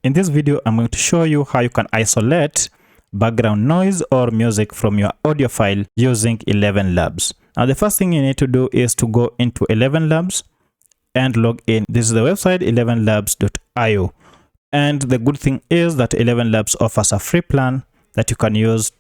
In this video, I'm going to show you how you can isolate background noise or music from your audio file using ElevenLabs. Now, the first thing you need to do is to go into ElevenLabs and log in. This is the website elevenlabs.io. And the good thing is that ElevenLabs offers a free plan that you can use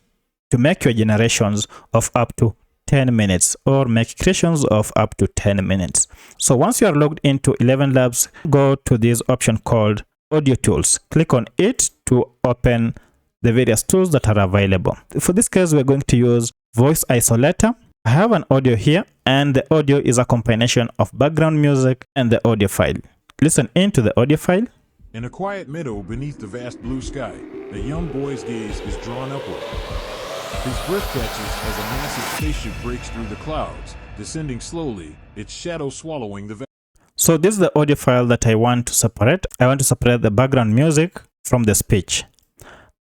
to make your generations of up to 10 minutes or make creations of up to 10 minutes. So once you are logged into ElevenLabs, go to this option called Audio Tools. Click on it to open the various tools that are available. For this case, we're going to use Voice Isolator. I have an audio here, and the audio is a combination of background music and the audio file. Listen into the audio file. In a quiet meadow beneath the vast blue sky, a young boy's gaze is drawn upward. His breath catches as a massive spaceship breaks through the clouds, descending slowly, its shadow swallowing the valley. So this is the audio file that I want to separate. I want to separate the background music from the speech.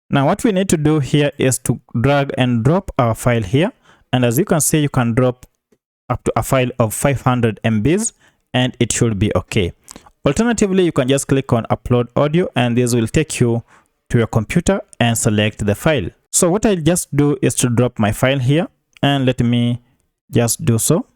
Now what we need to do here is to drag and drop our file here. And as you can see, you can drop up to a file of 500 MBs and it should be okay. Alternatively, you can just click on upload audio and this will take you to your computer and select the file. So what I'll just do is to drop my file here, and let me just do so.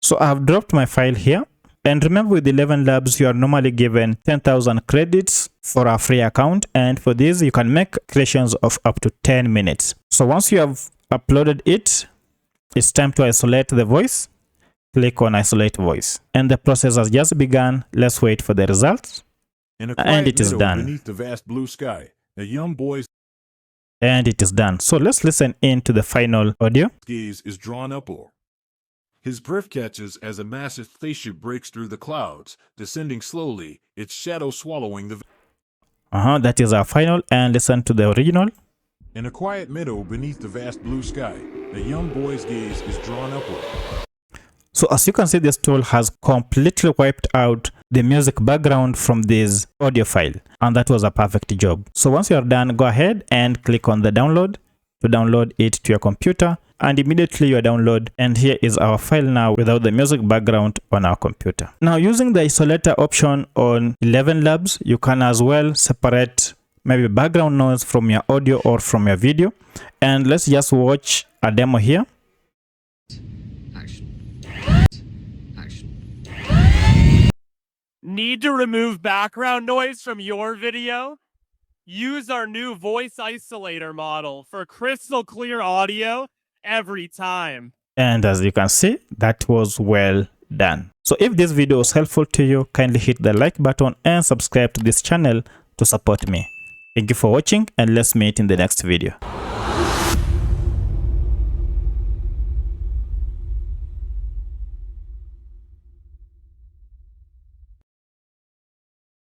So I have dropped my file here, and remember with ElevenLabs you are normally given 10,000 credits for a free account, and for this you can make creations of up to 10 minutes. So once you have uploaded it, it's time to isolate the voice. Click on isolate voice, and the process has just begun. Let's wait for the results. And it is done. Beneath the vast blue sky, a young boy's and it is done. So let's listen into the final audio. gaze is drawn upward. His breath catches as a massive spaceship breaks through the clouds, descending slowly, its shadow swallowing the That is our final, and listen to the original. In a quiet meadow beneath the vast blue sky, a young boy's gaze is drawn upward. So as you can see, this tool has completely wiped out the music background from this audio file, and that was a perfect job. So once you are done, go ahead and click on the download to download it to your computer, and immediately you download, and here is our file now without the music background on our computer. Now, using the isolator option on ElevenLabs, you can as well separate maybe background noise from your audio or from your video. And let's just watch a demo here. Need to remove background noise from your video? Use our new voice isolator model for crystal clear audio every time. And as you can see, that was well done. So if this video was helpful to you, kindly hit the like button and subscribe to this channel to support me. Thank you for watching, and let's meet in the next video.